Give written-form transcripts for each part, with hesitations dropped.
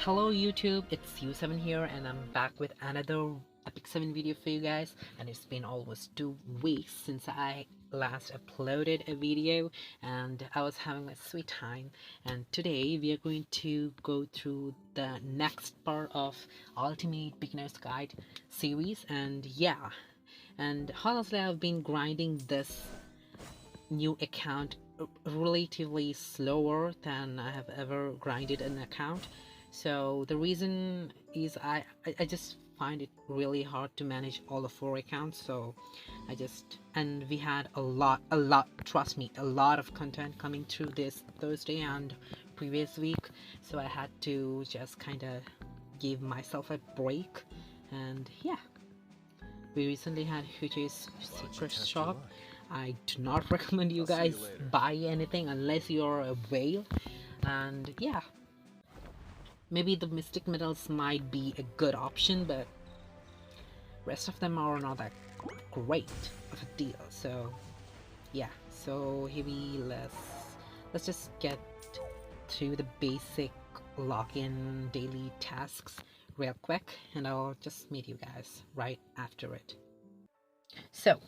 Hello YouTube, it's U7 here and I'm back with another Epic 7 video for you guys, and it's been almost 2 weeks since I last uploaded a video and I was having a sweet time, and today we are going to go through the next part of Ultimate Beginner's Guide series. And yeah, and honestly I've been grinding this new account relatively slower than I have ever grinded an account. So the reason is I just find it really hard to manage all of 4 accounts. So and we had a lot, trust me, a lot of content coming through this Thursday and previous week. So I had to just kind of give myself a break. And yeah, we recently had Huji's secret shop. I do not recommend you guys buy anything unless you're a whale. And yeah, maybe the mystic metals might be a good option, but rest of them are not that great of a deal. So yeah, so here let's just get to the basic login daily tasks real quick, and I'll just meet you guys right after it. So,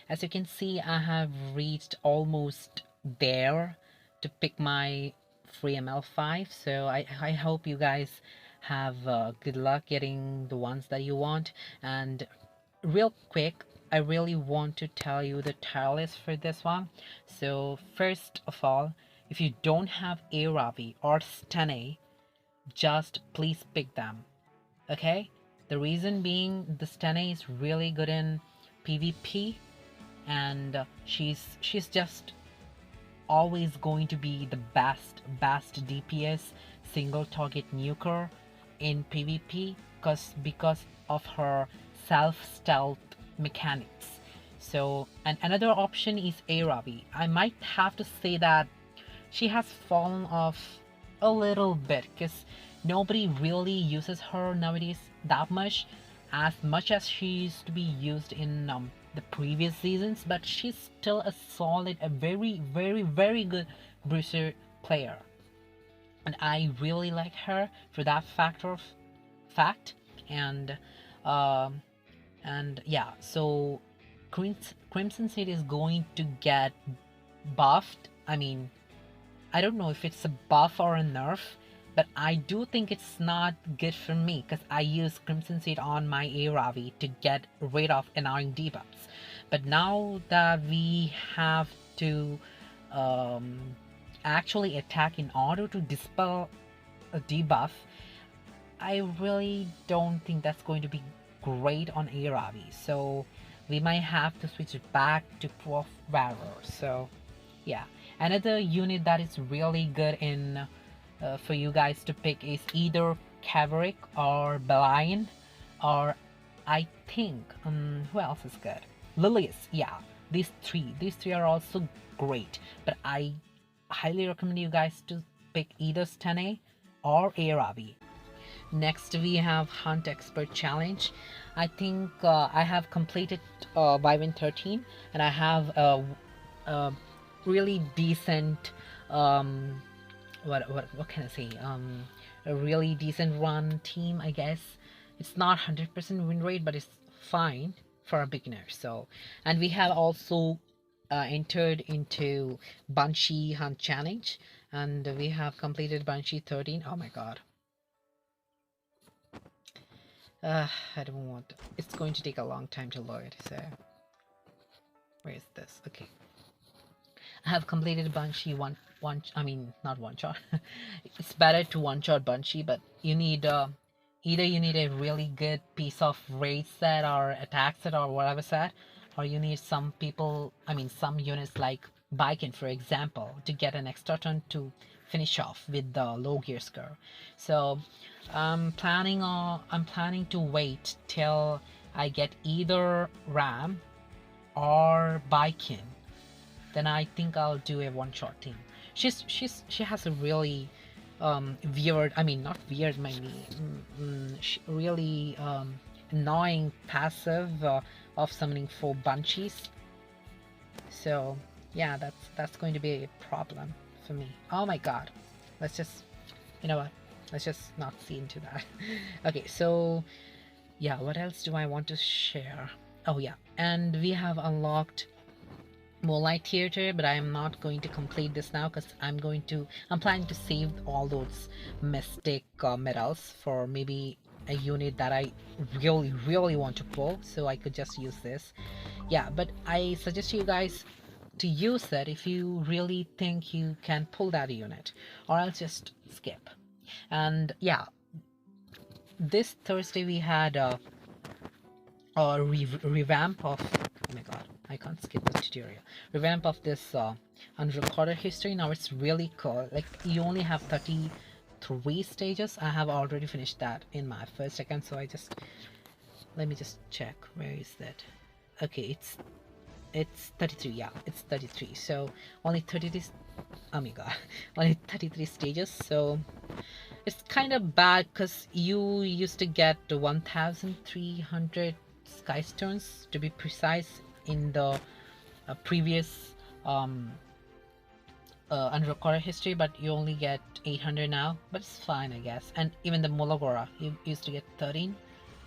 as you can see, I have reached almost there to pick my free ML5. So I hope you guys have good luck getting the ones that you want. And real quick, I really want to tell you the tier list for this one. So first of all, if you don't have a Ravi or Stene, just please pick them. Okay, the reason being the Stene is really good in PvP, and she's just always going to be the best DPS single target nuker in PvP because of her self stealth mechanics. So, and another option is Aravi. I might have to say that she has fallen off a little bit because nobody really uses her nowadays that much as she used to be used in the previous seasons, but she's still a solid, a very good bruiser player, and I really like her for that fact. And um and yeah, so Crimson City is going to get buffed. I mean, I don't know if it's a buff or a nerf, but I do think it's not good for me because I use Crimson Seed on my Aravi to get rid of annoying debuffs. But now that we have to um, actually attack in order to dispel a debuff, I really don't think that's going to be great on Aravi. So we might have to switch it back to Prof Valor. So yeah, another unit that is really good in for you guys to pick is either Caverick or Belian, or I think who else is good? Lilius. Yeah, these three are also great, but I highly recommend you guys to pick either Stene or Aravi. Next we have Hunt Expert Challenge. I think I have completed Wyvern 13, and I have a really decent what can I say, a really decent run team, I guess. It's not 100% win rate, but it's fine for a beginner. So, and we have also entered into Banshee Hunt Challenge, and we have completed Banshee 13. Oh my god. I don't want to. It's going to take a long time to load, so where is this? Okay, I have completed Banshee one. I mean, not one shot. It's better to one shot Banshee, but you need either you need a really good piece of raid set or attack set or whatever set, or you need some people. I mean, some units like Bikin, for example, to get an extra turn to finish off with the low gear score. So I'm planning to wait till I get either Ram or Bikin, then I think I'll do a one-shot team. She has a really weird, I mean, not weird, maybe really annoying passive of summoning 4 Banshees. So yeah, that's going to be a problem for me. Oh my god, let's just, you know what? let's just not see into that. Okay, so yeah, what else do I want to share? Oh yeah, and we have unlocked Moonlight Theater, but I am not going to complete this now because I'm planning to save all those mystic medals for maybe a unit that I really want to pull, so I could just use this. Yeah, but I suggest you guys to use that if you really think you can pull that unit, or else just skip. And yeah, this Thursday we had a revamp of, oh my god, I can't skip the tutorial, revamp of this unrecorded history. Now it's really cool. Like, you only have 33 stages. I have already finished that in my first account, so let me just check, where is that? Okay, it's 33. Yeah, it's 33. So only 33, oh my god, only 33 stages. So it's kind of bad because you used to get 1,300 sky stones, to be precise, in the previous unrecorded history, but you only get 800 now. But it's fine, I guess. And even the Molagora, you used to get 13.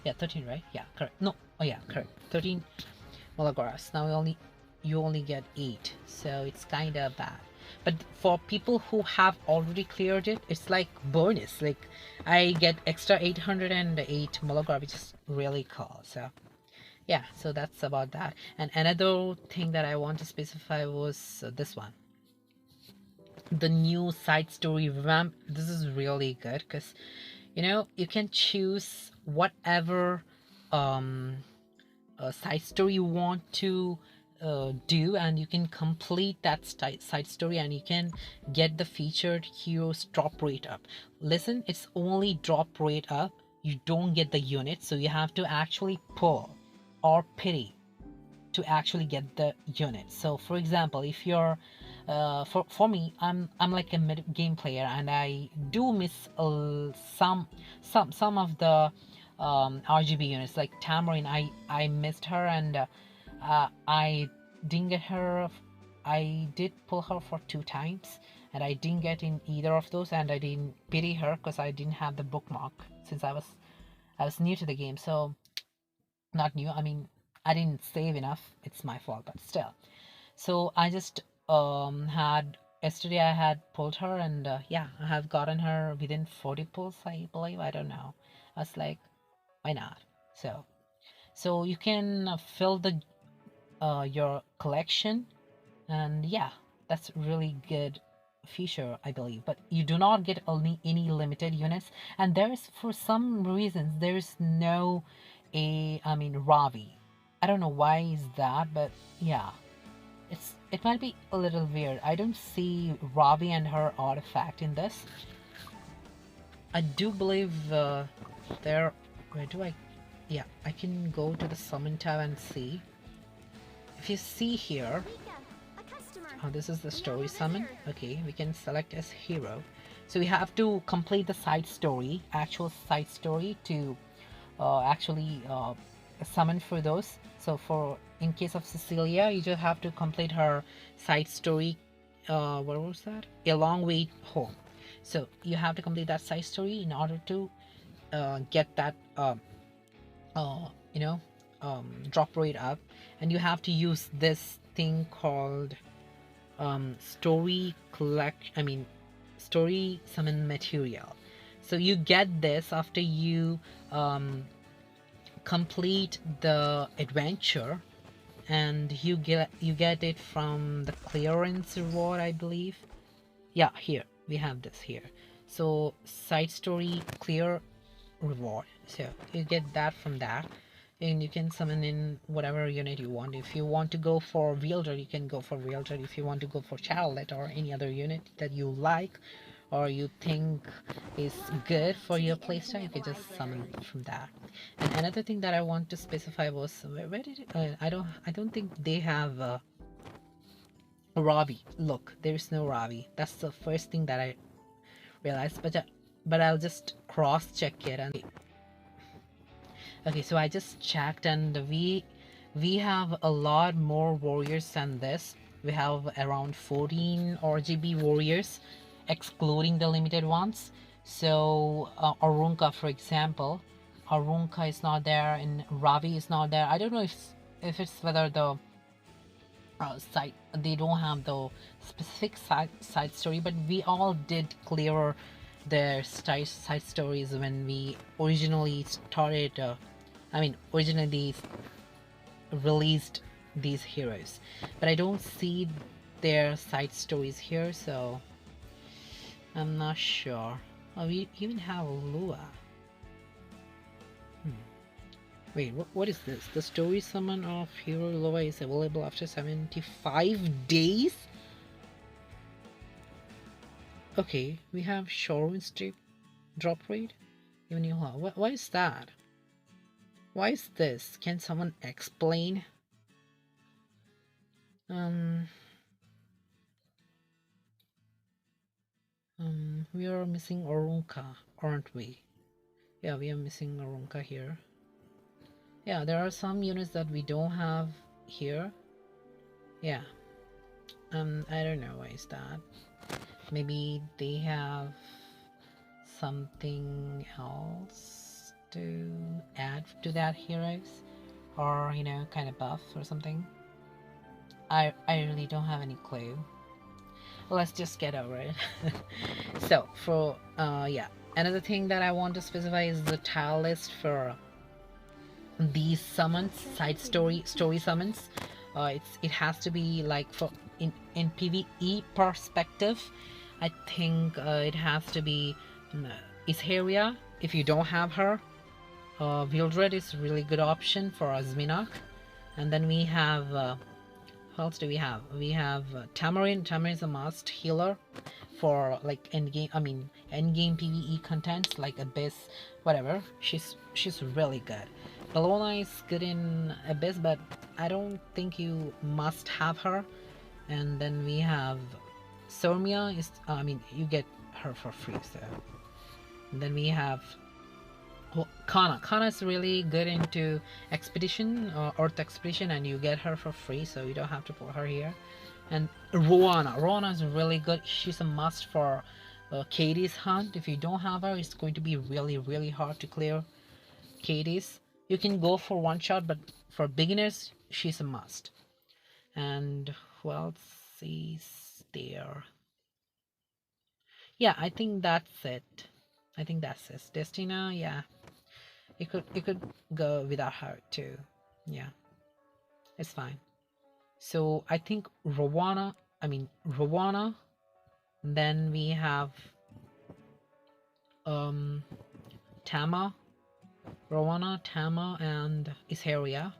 Yeah, 13, right? Yeah, correct. No, oh yeah, correct. 13 Malagoras. Now you only get 8, so it's kind of bad. But for people who have already cleared it, it's like bonus. Like, I get extra 808 Malagora, which is really cool. So yeah, so that's about that. And another thing that I want to specify was this one, the new side story revamp. This is really good because, you can choose whatever side story you want to do, and you can complete that side story, and you can get the featured heroes drop rate up. Listen, it's only drop rate up, you don't get the unit, so you have to actually pull or pity to actually get the unit. So for example, if you're for me, I'm like a mid game player, and I do miss some of the RGB units, like Tamarin. I missed her, and I didn't get her. I did pull her for 2 times, and I didn't get in either of those, and I didn't pity her because I didn't have the bookmark, since I was new to the game. So, not new, I mean, I didn't save enough. It's my fault, but still. So I just had yesterday I had pulled her, and yeah, I have gotten her within 40 pulls, I believe. I don't know. I was like, why not? So you can fill the your collection, and yeah, that's really good feature, I believe. But you do not get only any limited units, and there's, for some reasons, there's no Ravi. I don't know why is that, but yeah, it might be a little weird. I don't see Ravi and her artifact in this. I do believe there. Where do I? Yeah, I can go to the summon tab and see. If you see here, oh, this is the story summon. Okay, we can select as hero. So we have to complete the side story, actual side story, to actually summon for those. So in case of Cecilia, you just have to complete her side story. What was that? A Long Way Home. So you have to complete that side story in order to get that drop rate up, and you have to use this thing called story summon material. So you get this after you complete the adventure, and you get it from the clearance reward, I believe. Yeah, here we have this here. So side story clear reward, so you get that from that, and you can summon in whatever unit you want. If you want to go for wielder, you can go for wielder. If you want to go for Charlotte or any other unit that you like or you think is good for your playstyle, you can just summon from that. And another thing that I want to specify was, where did it, I don't think they have Ravi. Look, there is no Ravi. That's the first thing that I realized, but I'll just cross check it. And okay, so I just checked, and we have a lot more warriors than this. We have around 14 RGB warriors, excluding the limited ones. So Arunka, for example, Arunka is not there and Ravi is not there. I don't know if it's whether the side they don't have the specific side story, but we all did clear their side stories when we originally started. Originally released these heroes, but I don't see their side stories here, so I'm not sure. Oh, we even have Lua. Wait, what is this? The story summon of Hero Lua is available after 75 days? Okay, we have Shorewin strip drop rate. Even you have. Why is that? Why is this? Can someone explain? We are missing Orunka, aren't we? Yeah, we are missing Orunka here. Yeah, there are some units that we don't have here. Yeah. I don't know why is that. Maybe they have something else to add to that heroes, or you know, kind of buff or something. I really don't have any clue. Let's just get over it. So for yeah, another thing that I want to specify is the tile list for these summons, story summons. It has to be like for in PvE perspective. I think it has to be Isheria. If you don't have her, Vildred is a really good option for Azminak. And then we have who else do we have? We have Tamarin. Tamarin is a must healer for like endgame. Endgame PvE contents like Abyss, whatever. She's really good. Bellona is good in Abyss, but I don't think you must have her. And then we have Sormia. You get her for free. So and then we have Kana. Kana is really good into expedition, Earth expedition, and you get her for free, so you don't have to put her here. And Roana is really good. She's a must for Katie's hunt. If you don't have her, it's going to be really hard to clear Katie's. You can go for one shot, but for beginners, she's a must. And who else is there? Yeah, I think that's it. Destina, yeah. You could go without her too. Yeah, it's fine. So I think Rowana. Then we have Tama, Rowana, Tama, and Isheria.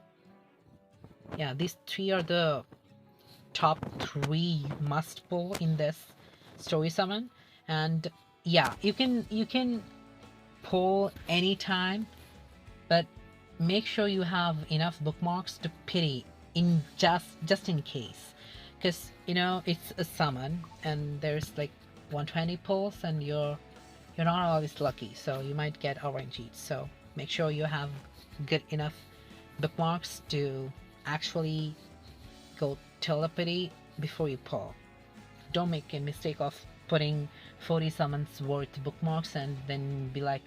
Yeah, these three are the top 3 must pull in this story summon. And yeah, you can pull anytime, but make sure you have enough bookmarks to pity in just in case, because you know it's a summon and there's like 120 pulls and you're not always lucky, so you might get RNG. So make sure you have good enough bookmarks to actually go telepathy before you pull. Don't make a mistake of putting 40 summons worth bookmarks and then be like,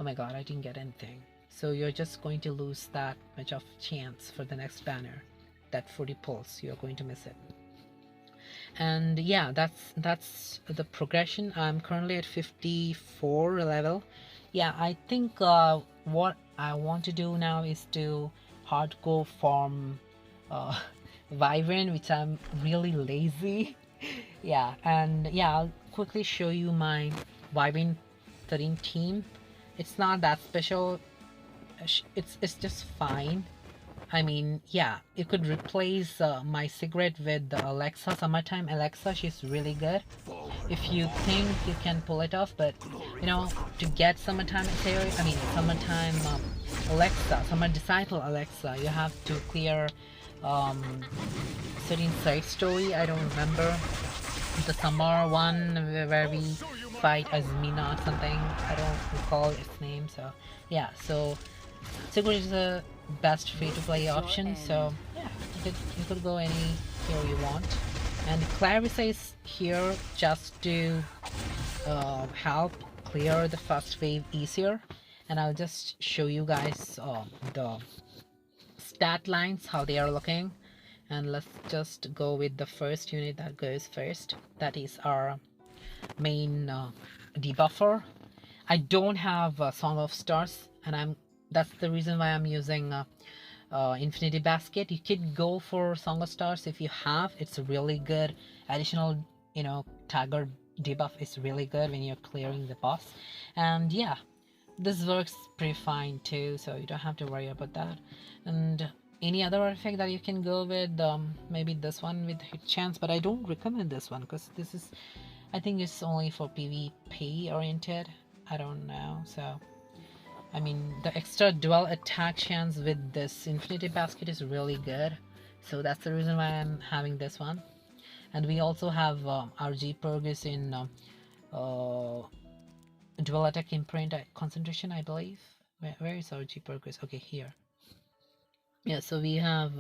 oh my god, I didn't get anything. So you're just going to lose that much of chance for the next banner. That 40 pulls, you're going to miss it. And yeah, that's the progression. I'm currently at 54 level. Yeah, I think what I want to do now is to hardcore farm Wyvern, which I'm really lazy. Yeah, and yeah, I'll quickly show you my Wyvern 13 team. It's not that special. It's just fine. I mean, yeah, you could replace my cigarette with the Alexa, Summertime Alexa. She's really good. If you think you can pull it off, but you know, to get Summertime Summertime Alexa, Summer Disciple Alexa, you have to clear certain side story. I don't remember the summer one where we fight Azmina or something. I don't recall its name. So yeah, so Sigurd is the best free-to-play option, so yeah, you could go any hero you want. And Clarissa is here just to help clear the first wave easier, and I'll just show you guys the stat lines, how they are looking. And let's just go with the first unit that goes first. That is our main debuffer. I don't have Song of Stars, and that's the reason why I'm using Infinity Basket. You could go for Song of Stars if you have. It's a really good additional, Tiger debuff is really good when you're clearing the boss. And yeah, this works pretty fine too, so you don't have to worry about that. And any other effect that you can go with, maybe this one with hit chance, but I don't recommend this one because this is, I think it's only for PvP oriented. I don't know. So I mean, the extra dual attack chance with this Infinity Basket is really good, so that's the reason why I'm having this one. And we also have our G Purgus in dual attack imprint concentration, I believe. Where is our G Purgus? Okay, here. Yeah, so we have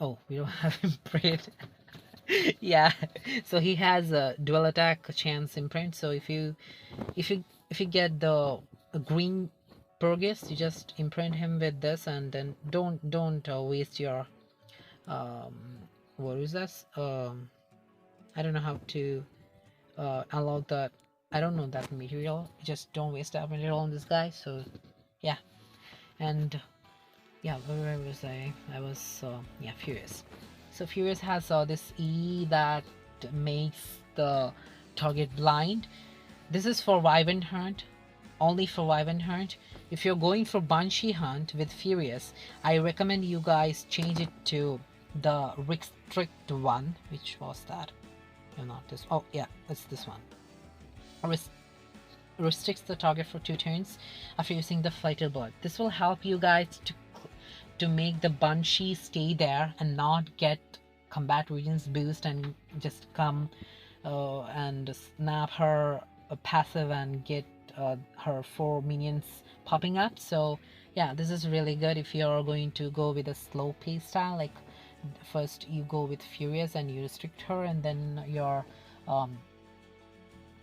oh, we don't have imprint. Yeah, so he has a dual attack chance imprint. So if you get the green Purgus, you just imprint him with this, and then don't waste your what is this, I don't know how to unlock that. I don't know that material. Just don't waste that material on this guy. So yeah. And yeah, where was I was yeah, Furious. So Furious has this E that makes the target blind. This is for Wyvern Hunt, only for Wyvern Hunt. If you're going for Banshee Hunt with Furious, I recommend you guys change it to the restrict one. Which was that? No, not this. Oh yeah, it's this one. Restricts the target for 2 turns after using the Flighted Blood. This will help you guys to make the Banshee stay there and not get combat regions boost and just come and snap her passive and get her 4 minions popping up. So yeah, this is really good if you're going to go with a slow pace style. Like first you go with Furious and you restrict her, and then your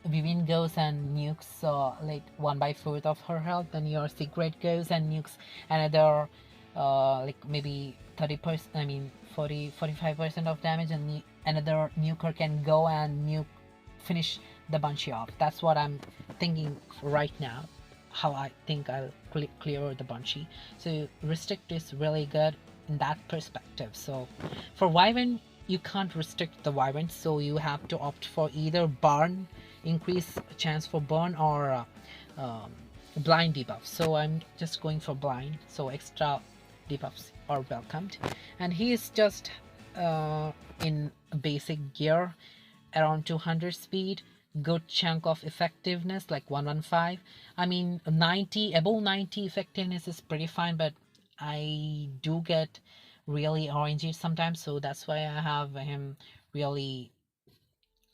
Vivian goes and nukes like 1/4 of her health. Then your Secret goes and nukes another like maybe 30%, I mean 45% of damage, and another nuker can go and finish the Banshee off. That's what I'm thinking right now, how I think I'll clear the Banshee. So restrict is really good in that perspective. So for Wyvern, you can't restrict the Wyvern, so you have to opt for either burn, increase chance for burn, or blind debuff. So I'm just going for blind, so extra debuffs are welcomed. And he is just in basic gear, around 200 speed, good chunk of effectiveness like 115. I mean 90, above 90 effectiveness is pretty fine, but I do get really orangey sometimes, so that's why I have him really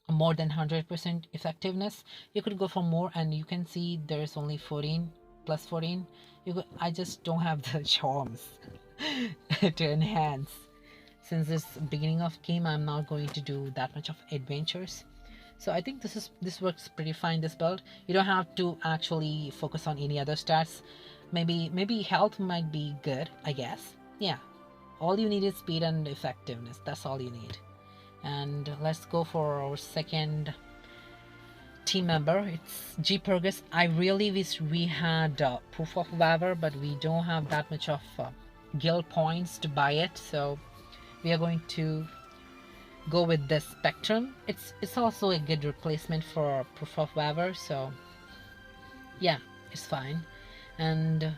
more than 100% effectiveness. You could go for more, and you can see there's only 14 plus 14. I just don't have the charms to enhance. Since this beginning of game, I'm not going to do that much of adventures. So I think this works pretty fine, this build. You don't have to actually focus on any other stats. Maybe health might be good, I guess. Yeah, all you need is speed and effectiveness. That's all you need. And let's go for our second team member. It's G Purgus. I really wish we had Proof of Valor, but we don't have that much of guild points to buy it, so we are going to go with the Spectrum. It's also a good replacement for Proof of Valor, so yeah, it's fine. And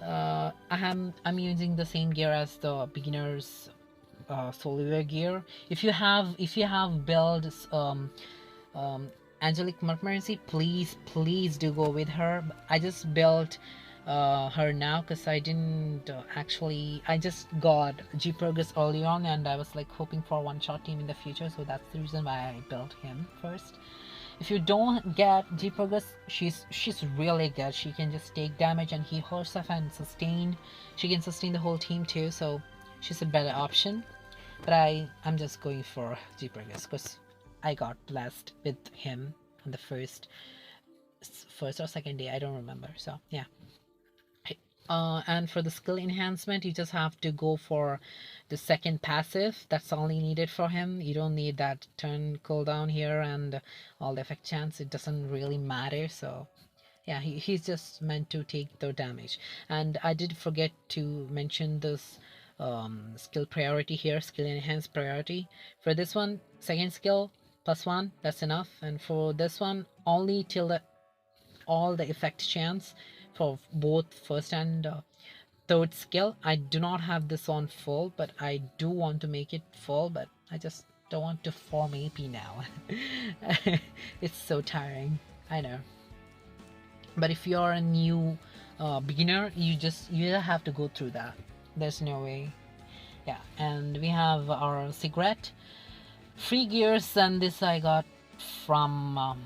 I'm using the same gear as the beginners Soliver gear. If you have built Angelic Mercenary, please do go with her. I just built her now because I didn't I just got G Purgus early on, and I was like hoping for one shot team in the future, so that's the reason why I built him first. If you don't get G Purgus, she's really good. She can just take damage and heal herself and sustain. She can sustain the whole team too, so she's a better option. But I'm just going for G Purgus because I got blessed with him on the first first or second day, I don't remember. So yeah. And for the skill enhancement, you just have to go for the second passive. That's only needed for him. You don't need that turn cooldown here and all the effect chance. It doesn't really matter. So yeah, he's just meant to take the damage. And I did forget to mention this skill priority here, skill enhanced priority. For this one, second skill +1, that's enough. And for this one, only till the all the effect chance for both first and third skill. I do not have this on full, but I do want to make it full, but I just don't want to farm AP now. It's so tiring, I know. But if you're a new beginner, you have to go through that. There's no way. Yeah, and we have our cigarette free gears, and this I got from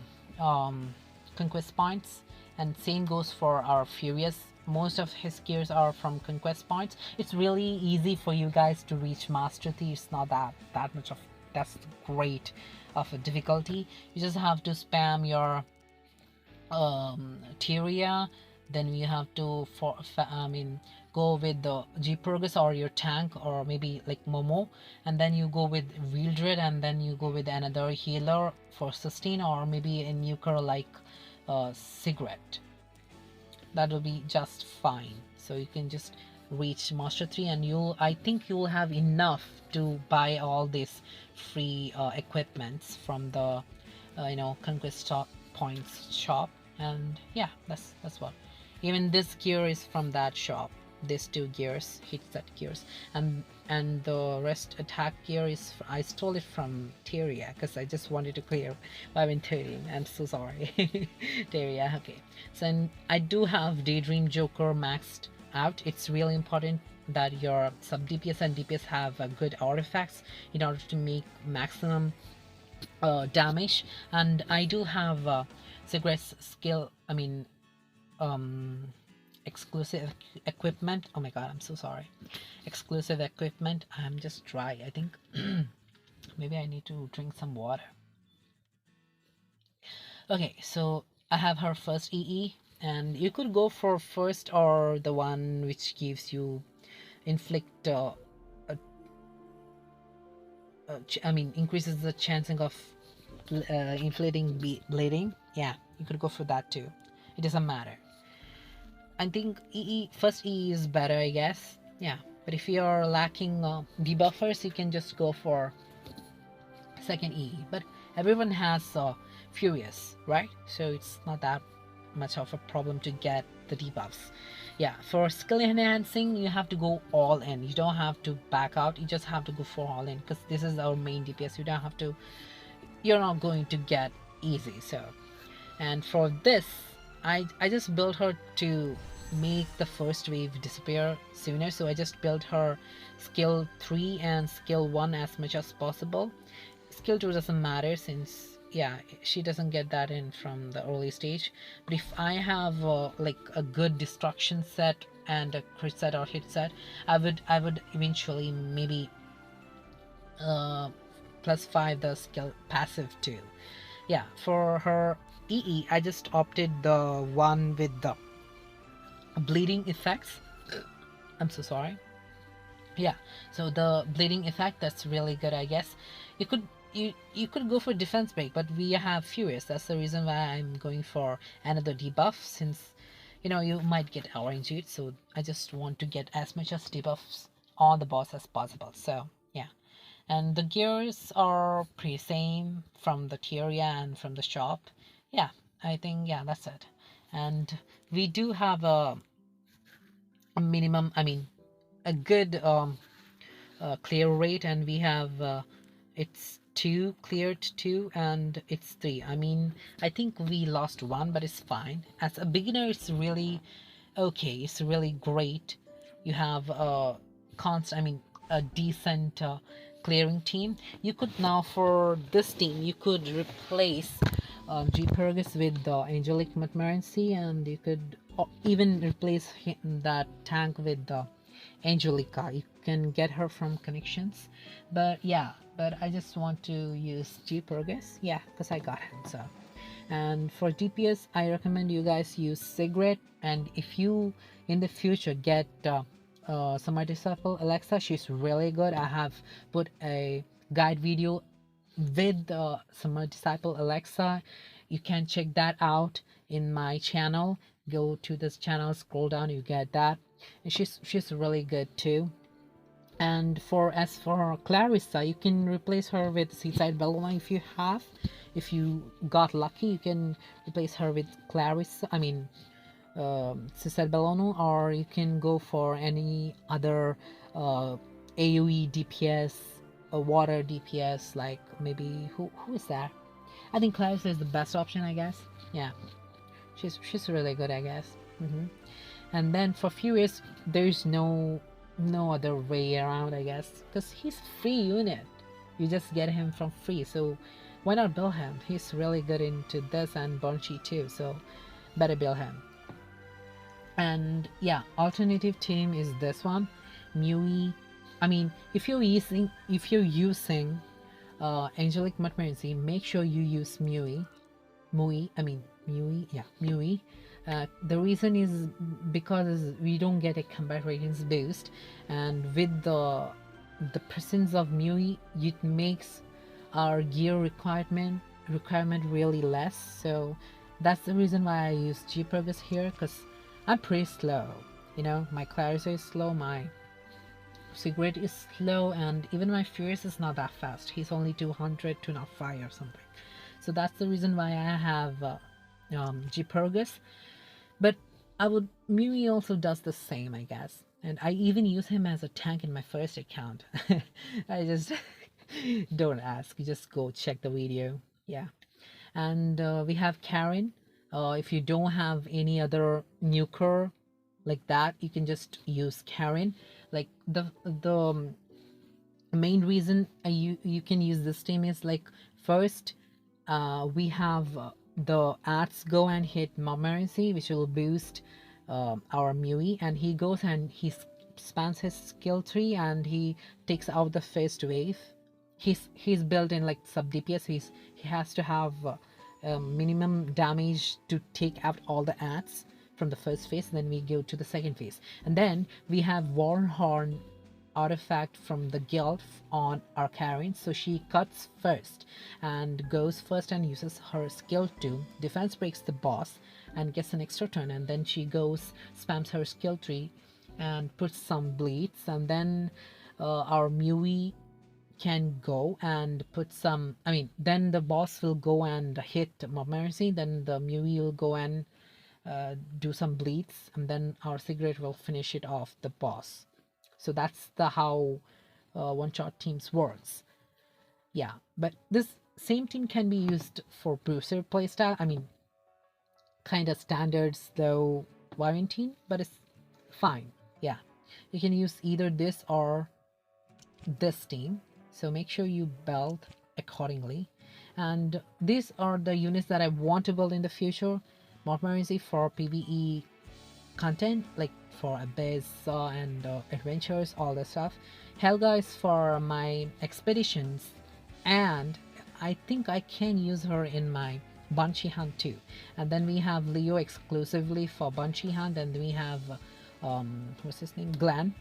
conquest points, and same goes for our furious. Most of his gears are from conquest points. It's really easy for you guys to reach master 3. It's not that much of that's great of a difficulty. You just have to spam your Tyria, then you have to go with the G-Purgus or your tank, or maybe like Momo, and then you go with Wieldred, and then you go with another healer for sustain, or maybe a nuker like Cigarette. That will be just fine. So you can just reach Master 3, and I think you'll have enough to buy all these free equipments from the Conquest Points shop. And yeah, that's what. Even this gear is from that shop. These 2 gears, hit set gears, and the rest attack gear is I stole it from Tyria because I just wanted to clear Wyvern 13. I'm so sorry. Tyria. Okay, so I do have Daydream Joker maxed out. It's really important that your sub DPS and DPS have good artifacts in order to make maximum damage. And I do have Cigarette's skill, exclusive equipment. Oh my god, I'm so sorry. Exclusive equipment. I'm just dry, I think. Maybe I need to drink some water. Okay, so I have her first EE, and you could go for first or the one which gives you inflict increases the chancing of inflating bleeding. Yeah, you could go for that too. It doesn't matter. I think first EE is better, I guess. Yeah, but if you're lacking debuffers, you can just go for second EE. But everyone has Furious, right? So it's not that much of a problem to get the debuffs. Yeah, for skill enhancing, you have to go all in. You don't have to back out. You just have to go for all in, because this is our main DPS. You don't have to. You're not going to get easy. So, and for this, I just built her to make the first wave disappear sooner. So I just built her skill 3 and skill 1 as much as possible. Skill 2 doesn't matter, since yeah, she doesn't get that in from the early stage. But if I have like a good destruction set and a crit set or hit set, I would eventually maybe +5 the skill passive too. Yeah, for her EE, I just opted the one with the bleeding effects. I'm so sorry. Yeah, so the bleeding effect, that's really good, I guess. You could go for defense break, but we have Furious. That's the reason why I'm going for another debuff, since you might get RNG'd. So I just want to get as much as debuffs on the boss as possible. So yeah, and the gears are pretty same from the Tyria and from the shop. Yeah, I think yeah, that's it. And we do have a minimum, a good clear rate, and we have it's 2 cleared 2, and it's 3. I think we lost 1, but it's fine. As a beginner, it's really okay. It's really great. You have a a decent clearing team. You could now, for this team, you could replace G Purgus with the Angelic Montmorency, and you could even replace that tank with the Angelica. You can get her from connections, but yeah, but I just want to use G Purgus, yeah, because I got him. So And for DPS, I recommend you guys use Sigrid. And if you in the future get Summer Disciple Alexa, she's really good. I have put a guide video with Summer Disciple Alexa. You can check that out in my channel. Go to this channel, scroll down, you get that. And she's really good too. And as for Clarissa, you can replace her with Seaside Bellona if you have. If you got lucky, you can replace her with Clarissa. I mean, Seaside Bellona, or you can go for any other AoE DPS, water DPS, like maybe who is that? I think Clarissa is the best option, I guess. Yeah, she's really good, I guess. And then for Furious, there's no other way around, I guess, because he's free unit. You just get him from free, so why not build him? He's really good into this and Bunchi too, so better build him. And yeah, alternative team is this one, Mui. I mean, if you're using Angelic Mutmercy, make sure you use Mui. The reason is because we don't get a combat ratings boost, and with the presence of Mui, it makes our gear requirement really less. So that's the reason why I use G Progress here, because I'm pretty slow. You know, my Clarissa is slow, my Sigrid is slow, and even my Furious is not that fast. He's only 200 to not 5 or something. So that's the reason why I have G Progress. But Mui also does the same, I guess. And I even use him as a tank in my first account. I just don't ask, you just go check the video. Yeah. And we have Karen. If you don't have any other nuker like that, you can just use Karen. Like the main reason you can use this team is, like, first we have the ads go and hit Momercy, which will boost our Mui, and he goes and he spans his skill tree and he takes out the first wave. He's built in like sub DPS, he has to have minimum damage to take out all the ads from the first phase, and then we go to the second phase. And then we have Warhorn artifact from the guild on our Karen, so she cuts first and goes first and uses her skill 2. Defense breaks the boss and gets an extra turn, and then she goes, spams her skill 3 and puts some bleeds, and then our Mui can go and put some, I mean, then the boss will go and hit Mob Mercy, then the Mui will go and do some bleeds, and then our Sigrid will finish it off the boss. So that's the how one-shot teams works. Yeah, but this same team can be used for Bruiser playstyle. I mean, kind of standard slow Wyvern team, but it's fine. Yeah, you can use either this or this team. So make sure you build accordingly. And these are the units that I want to build in the future. Mortmarency for PvE content, like for Abyss and adventures, all the stuff. Helga is for my expeditions, and I think I can use her in my Banshee Hunt too. And then we have Leo exclusively for Banshee Hunt, and we have what's his name, Glenn,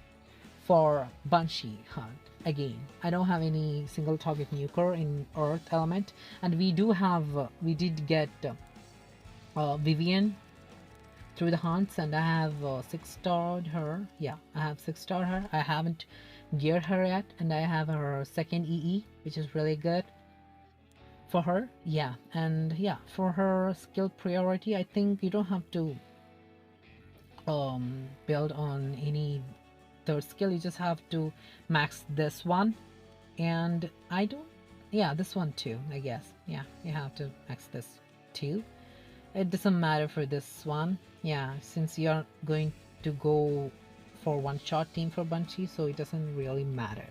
for Banshee Hunt. Again, I don't have any single target nuker in Earth element, and we did get Vivian through the hunts, and I have 6-starred her. Yeah, I have 6-starred her. I haven't geared her yet, and I have her second EE, which is really good for her. Yeah, and yeah, for her skill priority, I think you don't have to build on any third skill. You just have to max this one, and I don't, yeah, this one too, I guess. Yeah, you have to max this too. It doesn't matter for this one. Yeah, since you're going to go for one-shot team for Banshee, so it doesn't really matter.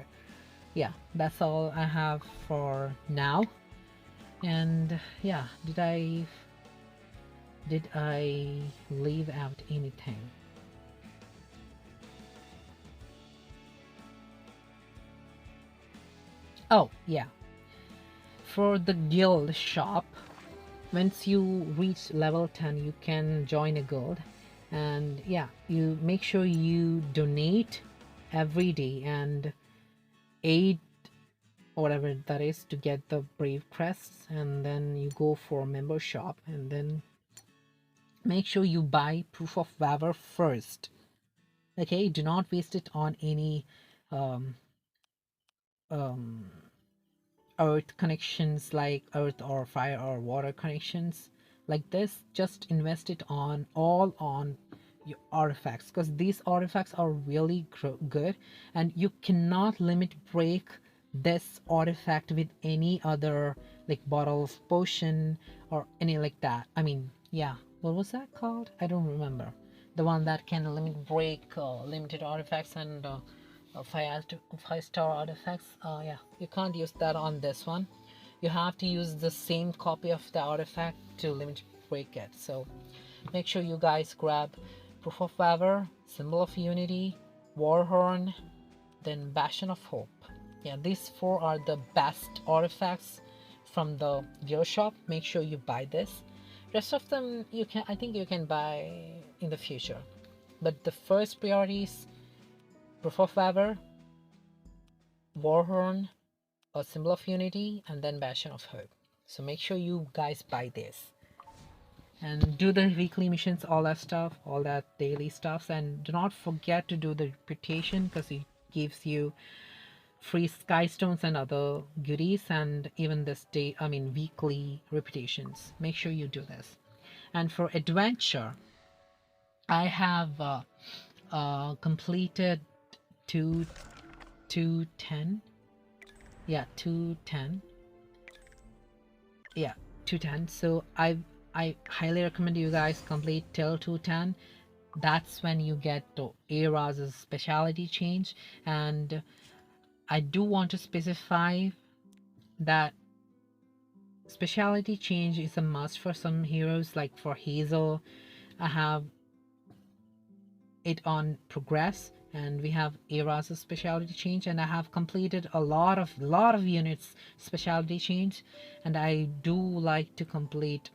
Yeah, that's all I have for now. And yeah, did I leave out anything? Oh yeah, for the guild shop, once you reach level 10, you can join a guild. And yeah, you make sure you donate every day and aid whatever that is to get the brave crests, and then you go for member shop, and then make sure you buy proof of valor first. Okay, do not waste it on any um, um, earth connections like earth or fire or water connections like this. Just invest it on all on your artifacts, because these artifacts are really good, and you cannot limit break this artifact with any other like bottle of potion or any like that. I mean, yeah, what was that called? I don't remember. The one that can limit break limited artifacts and five star artifacts. Yeah, you can't use that on this one. You have to use the same copy of the artifact to limit break it. So make sure you guys grab Proof of Valor, Symbol of Unity, Warhorn, then Bastion of Hope. Yeah, these four are the best artifacts from the gear shop. Make sure you buy this. Rest of them you can, I think you can buy in the future. But the first priority is Proof of Valor, Warhorn, a Symbol of Unity, and then Bastion of Hope. So make sure you guys buy this and do the weekly missions, all that stuff, all that daily stuff, and do not forget to do the reputation, because it gives you free sky stones and other goodies, and even this day, I mean weekly reputations. Make sure you do this. And for adventure, I have completed 210. Yeah, 210. Yeah, 210. So I highly recommend you guys complete till 210. That's when you get to Era's specialty change. And I do want to specify that specialty change is a must for some heroes. Like for Hazel, I have it on progress, and we have Era's specialty change, and I have completed a lot of units specialty change, and I do like to complete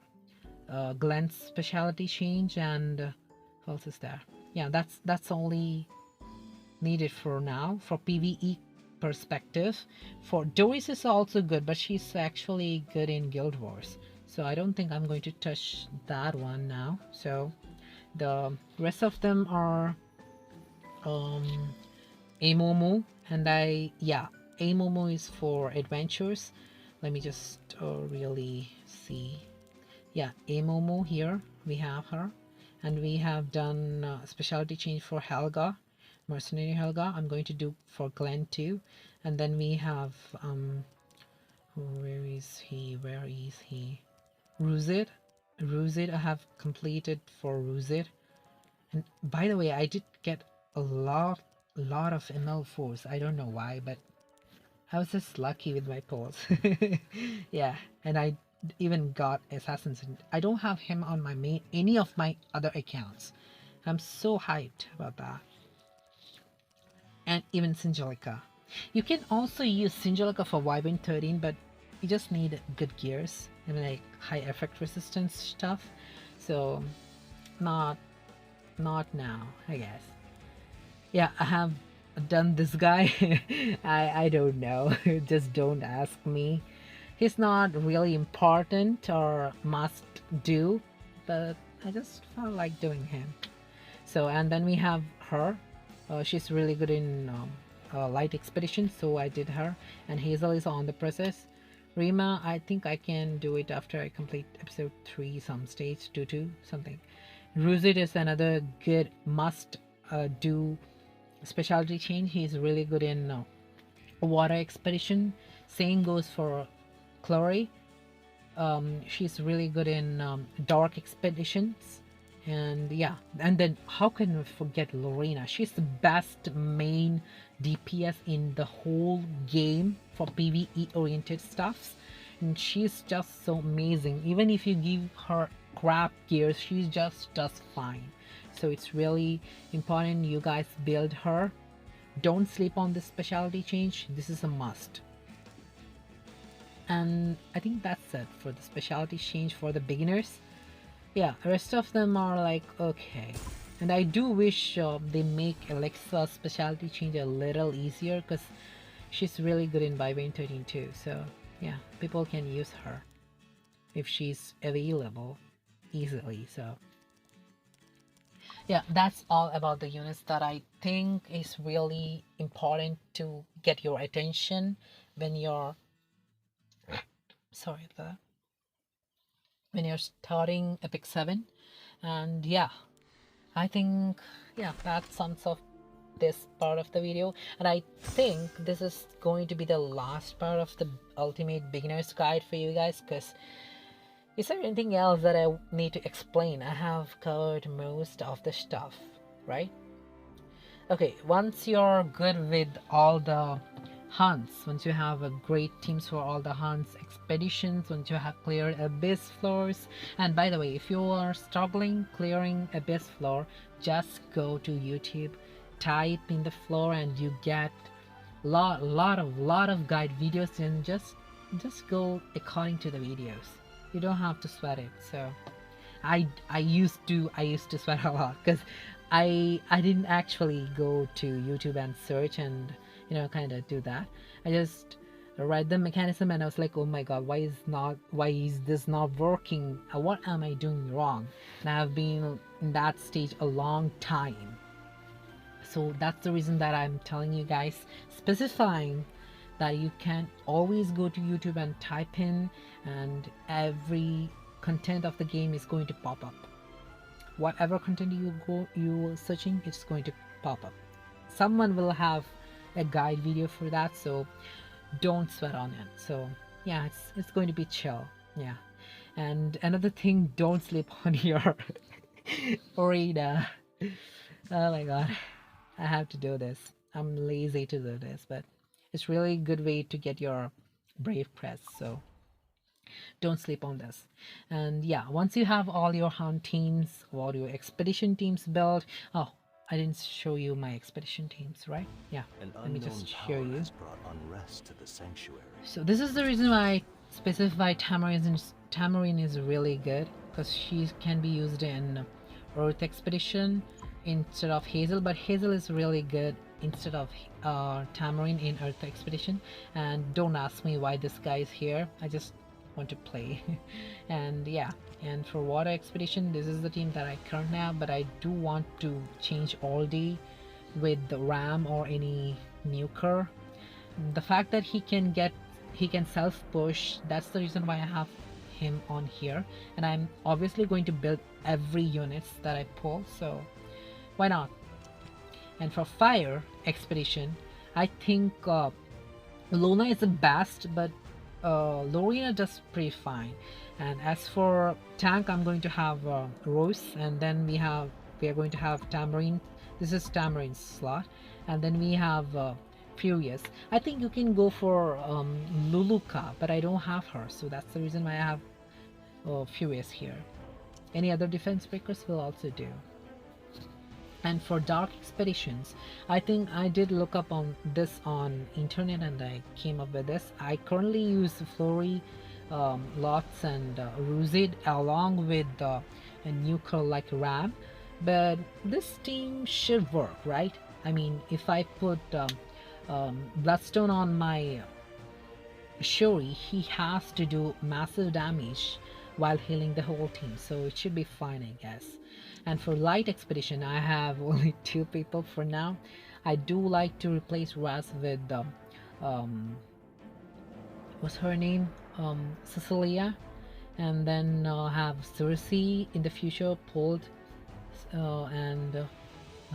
Glenn's specialty change. And what else is there? Yeah, that's only needed for now for PvE perspective. For Doris is also good, but she's actually good in Guild Wars, so I don't think I'm going to touch that one now. So the rest of them are Amomo, and Amomo is for adventures. Let me just really see. Yeah, Amomo, here we have her, and we have done specialty change for Helga, mercenary Helga. I'm going to do for Glenn too. And then we have where is he Ruzid. I have completed for Ruzid. And by the way, I did get a lot of ML4s. I don't know why, but I was just lucky with my pulls. Yeah, and I even got Assassins. I don't have him on my any of my other accounts. I'm so hyped about that. And even Singelica. You can also use Singelica for Wyvern 13, but you just need good gears and like high effect resistance stuff. So not now, I guess. Yeah, I have done this guy. I don't know. Just don't ask me. He's not really important or must do, but I just felt like doing him. So, and then we have her. She's really good in light expedition, so I did her. And Hazel is on the process. Rima, I think I can do it after I complete episode 3 some stage, 2 something. Ruzid is another good must do specialty change. He's really good in water expedition. Same goes for Chloe. She's really good in dark expeditions. And yeah, and then how can we forget Lorena? She's the best main DPS in the whole game for PvE oriented stuffs, and she's just so amazing. Even if you give her crap gears, she just does fine. So it's really important you guys build her. Don't sleep on this specialty change. This is a must. And I think that's it for the specialty change for the beginners. Yeah, the rest of them are like okay. And I do wish they make Alexa's specialty change a little easier because she's really good in Wyvern 13 too. So yeah, people can use her if she's available easily. So yeah, that's all about the units that I think is really important to get your attention when you're sorry for that, when you're starting Epic 7. And yeah, I think yeah, that sums up this part of the video, and I think this is going to be the last part of the ultimate beginner's guide for you guys, because is there anything else that I need to explain? I have covered most of the stuff, right? Okay, once you're good with all the hunts, once you have a great teams for all the hunts, expeditions, once you have cleared abyss floors, and by the way, if you are struggling clearing abyss floor, just go to YouTube, type in the floor, and you get lot of guide videos, and just go according to the videos. You don't have to sweat it. So I used to sweat a lot because I didn't actually go to YouTube and search and kind of do that. I just read the mechanism and I was like, oh my god, why is this not working? What am I doing wrong? And I've been in that stage a long time. So that's the reason that I'm telling you guys, specifying that you can always go to YouTube and type in, and every content of the game is going to pop up. Whatever content you are searching, it's going to pop up. Someone will have a guide video for that, so don't sweat on it. So yeah, it's going to be chill. Yeah. And another thing, don't sleep on your arena. Oh my god, I have to do this. I'm lazy to do this, but it's really a good way to get your brave crest. So don't sleep on this. And yeah, once you have all your hunt teams, all your expedition teams built. Oh, I didn't show you my expedition teams, right? Yeah, let me just show you. Unrest to the sanctuary. So this is the reason why I specified Tamarine is really good, because she can be used in Earth Expedition instead of Hazel, but Hazel is really good instead of Tamarine in Earth Expedition. And don't ask me why this guy is here, I just want to play. And yeah, and for Water Expedition, this is the team that I currently have, but I do want to change Aldi with the Ram or any nuker. The fact that he can self push, that's the reason why I have him on here, and I'm obviously going to build every units that I pull, so why not? And for Fire Expedition, I think Luna is the best, but Lorena does pretty fine. And as for tank, I'm going to have Rose, and then we are going to have Tamarine. This is Tamarine's slot, and then we have Furious. I think you can go for Luluka, but I don't have her, so that's the reason why I have Furious here. Any other defense breakers will also do. And for Dark Expeditions, I think I did look up on this on internet and I came up with this. I currently use Flurry, Lots, and Ruzid along with a nuker like Ram, but this team should work, right? I mean, if I put Bloodstone on my Shuri, he has to do massive damage while healing the whole team, so it should be fine, I guess. And for Light Expedition, I have only 2 people for now. I do like to replace Raz with what's her name, Cecilia, and then have Cersei in the future pulled, and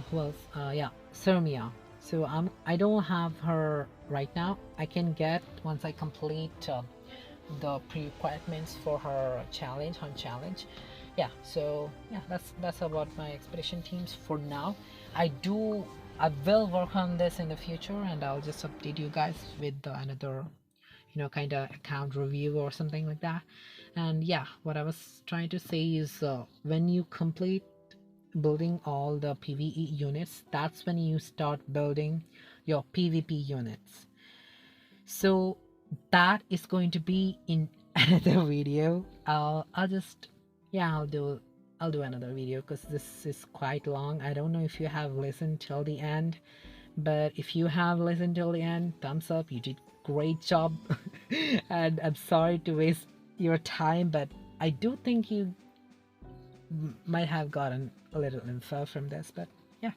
who else? Yeah, Sermia. So I don't have her right now. I can get once I complete the pre-requirements for her challenge, hunt challenge. Yeah, so yeah, that's about my expedition teams for now. I will work on this in the future, and I'll just update you guys with another kind of account review or something like that. And yeah, what I was trying to say is when you complete building all the PvE units, that's when you start building your PvP units. So that is going to be in another video. I'll just, yeah, I'll do another video because this is quite long. I don't know if you have listened till the end, but if you have listened till the end, thumbs up. You did great job. And I'm sorry to waste your time, but I do think you might have gotten a little info from this. But yeah,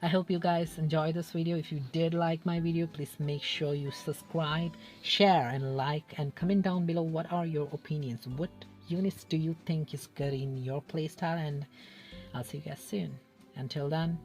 I hope you guys enjoy this video. If you did like my video, please make sure you subscribe, share, and like, and comment down below what are your opinions. What units do you think is good in your playstyle? And I'll see you guys soon. Until then,